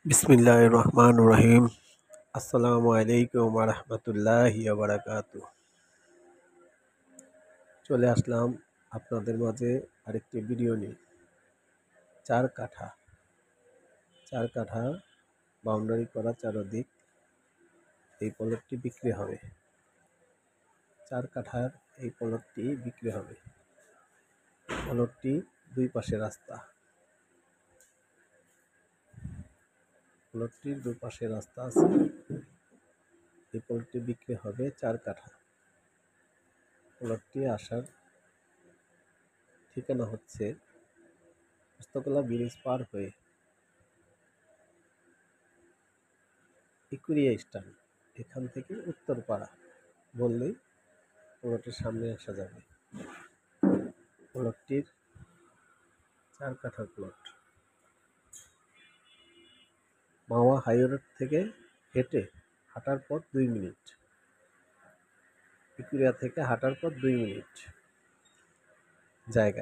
বিসমিল্লাহির রহমানির রহিম। আসসালামু আলাইকুম ওয়া রাহমাতুল্লাহি ওয়া বারাকাতুহু। চলে আসলাম আপনাদের মাঝে আরেকটি ভিডিও নিয়ে। চার কাঠা বাউন্ডারি করা চারদিক এই প্লটটি বিক্রি হবে। 4 কাঠার এই প্লটটি বিক্রি হবে। প্লটটি দুই পাশে রাস্তা। প্লটটির দুই পাশে রাস্তা আছে। এই প্লটটি বিক্রি হবে 4 কাঠা। প্লটটি আসার ঠিকানা হচ্ছে পোস্তগোলা ব্রিজ পার হয়ে ইকুরিয়া স্ট্যান্ড, এখান থেকে উত্তরপাড়া বললেই প্লটের সামনে আসা যাবে। প্লটটির 4 কাঠার প্লট। মাওয়া হাইরোড থেকে হেঁটে হাঁটার পথ 2 মিনিট। ইকুরিয়া থেকে হাঁটার পথ 2 মিনিট জায়গা।